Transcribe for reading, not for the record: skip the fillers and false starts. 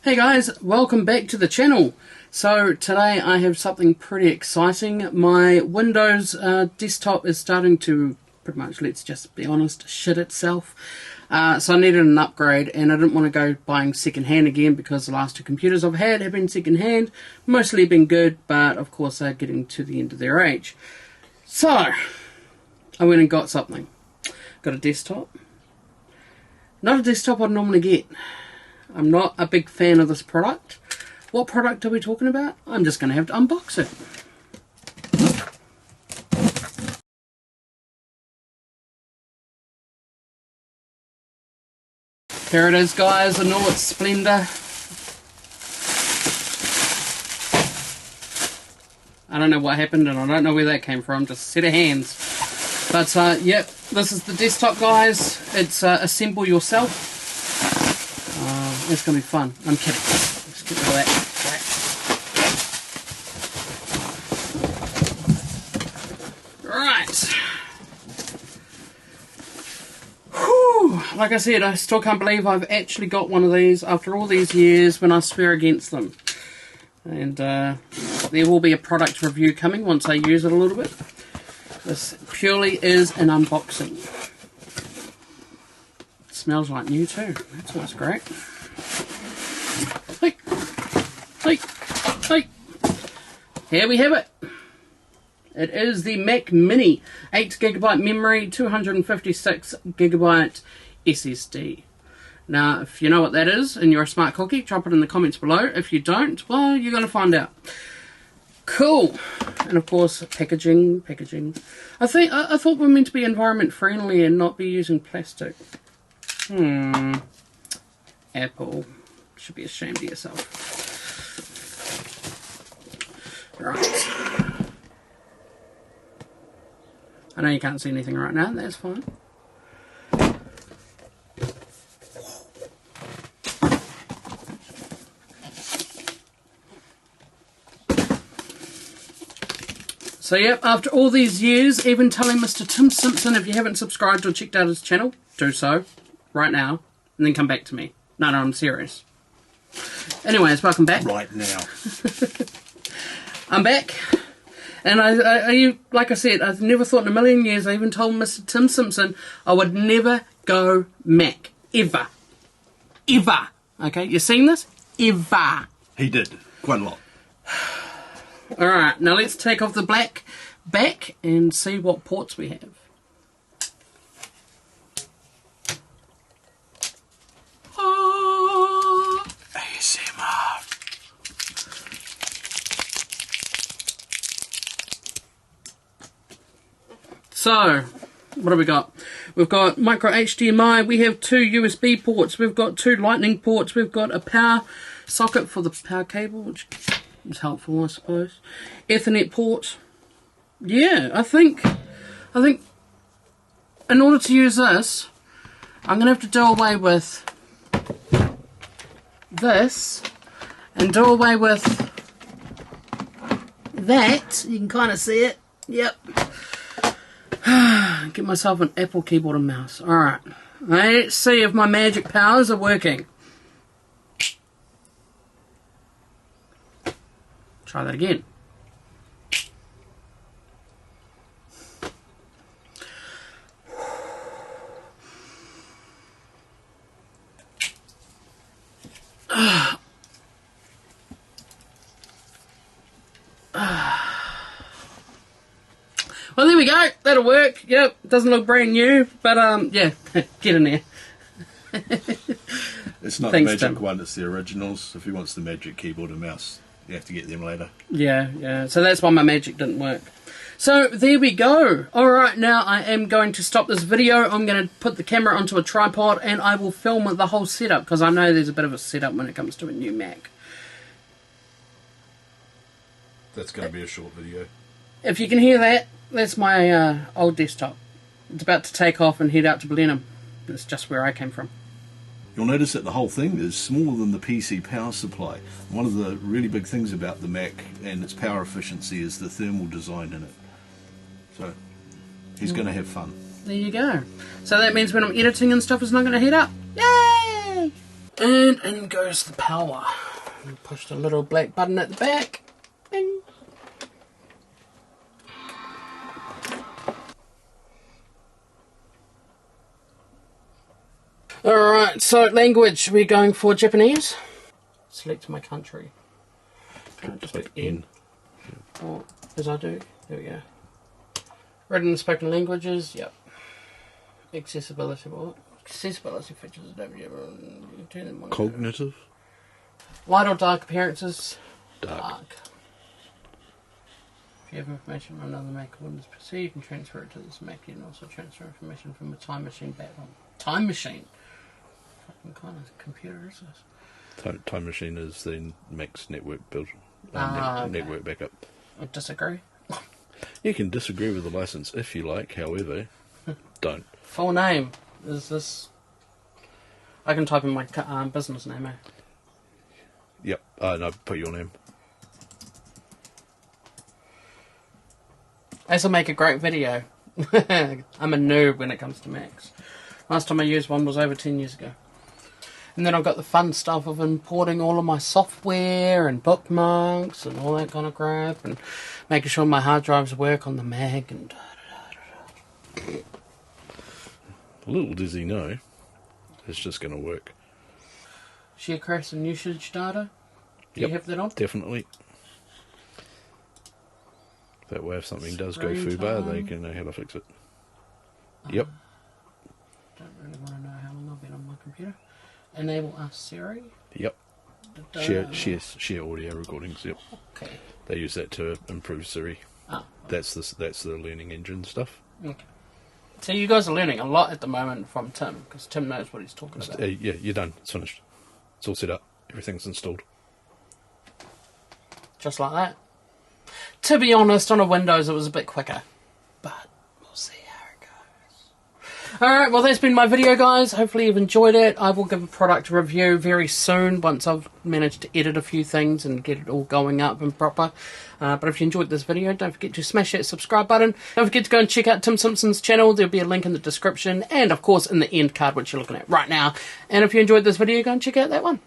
Hey guys, welcome back to the channel. So today I have something pretty exciting. My Windows desktop is starting to pretty much, let's just be honest, shit itself. So I needed an upgrade and I didn't want to go buying second hand again because the last two computers I've had have been second hand. Mostly been good, but of course they're getting to the end of their age. So I went and got something. Got a desktop. Not a desktop I'd normally get. I'm not a big fan of this product. What product are we talking about? I'm just going to have to unbox it. Here it is, guys, in all its splendour. I don't know what happened and I don't know where that came from, just a set of hands. But yep, this is the desktop, guys. It's assemble yourself. It's going to be fun. I'm kidding. Let's get rid of that. Right. Whew. Like I said, I still can't believe I've actually got one of these after all these years when I swear against them. And there will be a product review coming once I use it a little bit. This purely is an unboxing. It smells like new too. That's always great. Hey. Here we have it. It is the Mac Mini, 8GB memory, 256GB SSD. Now, if you know what that is and you're a smart cookie, drop it in the comments below. If you don't, well, you're going to find out. Cool. And of course, packaging. I thought we were meant to be environment friendly and not be using plastic. Apple. Should be ashamed of yourself. Right. I know you can't see anything right now, that's fine. So yep, after all these years, even telling Mr. Tim Simpson, if you haven't subscribed or checked out his channel, do so right now, and then come back to me. No, I'm serious. Anyways, welcome back. Right now. I'm back. And like I said, I've never thought in a million years, I even told Mr. Tim Simpson, I would never go Mac. Ever. Ever. Okay, you seen this? Ever. He did. Quite a lot. Alright, now let's take off the black back and see what ports we have. ASMR. So, what have we got? We've got micro HDMI, we have 2 USB ports, we've got 2 lightning ports, we've got a power socket for the power cable, which is helpful, I suppose. Ethernet port. Yeah, I think in order to use this, I'm going to have to do away with this and do away with that. You can kind of see it. Yep. Get myself an Apple keyboard and mouse. Alright. Let's see if my magic powers are working. Try that again. Well, there we go. That'll work. Yep. Doesn't look brand new, but yeah, get in there. It's not the magic one, it's the originals. If he wants the magic keyboard and mouse, you have to get them later. Yeah. So that's why my magic didn't work. So there we go. Alright, now I am going to stop this video. I'm going to put the camera onto a tripod and I will film the whole setup because I know there's a bit of a setup when it comes to a new Mac. That's going to be a short video. If you can hear that, that's my old desktop. It's about to take off and head out to Blenheim. That's just where I came from. You'll notice that the whole thing is smaller than the PC power supply. One of the really big things about the Mac and its power efficiency is the thermal design in it. So he's going to have fun. There you go. So that means when I'm editing and stuff, it's not going to heat up. Yay! And in goes the power. And push the little black button at the back. Bing. Alright, so language, we're going for Japanese. Select my country. Just put N. Or, as I do, there we go. Written and spoken languages, yep. Accessibility, what? Accessibility features, Cognitive? Light or dark appearances? Dark. If you have information on another Mac or Windows PC, you can transfer it to this Mac. You can also transfer information from a time machine back on. Time machine? What kind of computer is this? Time machine is the Mac's network build. Okay. Network backup. I disagree. You can disagree with the license if you like, however, don't. Full name is this. I can type in my business name, eh? Yep. No, put your name. This will make a great video. I'm a noob when it comes to Macs. Last time I used one was over 10 years ago. And then I've got the fun stuff of importing all of my software and bookmarks and all that kind of crap, and making sure my hard drives work on the Mac and Little does he know, it's just going to work. Share crash and usage data. Do you have that on? Definitely. That way if something does go Screen foobar, time. they can know how to fix it. Yep. Don't really want to know how long I've been on my computer. Enable Ask Siri. Yep. Share audio recordings. Yep. Okay. They use that to improve Siri. Oh. That's the learning engine stuff. Okay. So you guys are learning a lot at the moment from Tim, because Tim knows what he's talking about. Yeah, you're done. It's finished. It's all set up. Everything's installed. Just like that. To be honest, on a Windows it was a bit quicker, but we'll see how it goes. Alright, well that's been my video, guys. Hopefully you've enjoyed it. I will give a product review very soon once I've managed to edit a few things and get it all going up and proper. But if you enjoyed this video, don't forget to smash that subscribe button. Don't forget to go and check out Tim Simpson's channel. There'll be a link in the description and of course in the end card which you're looking at right now. And if you enjoyed this video, go and check out that one.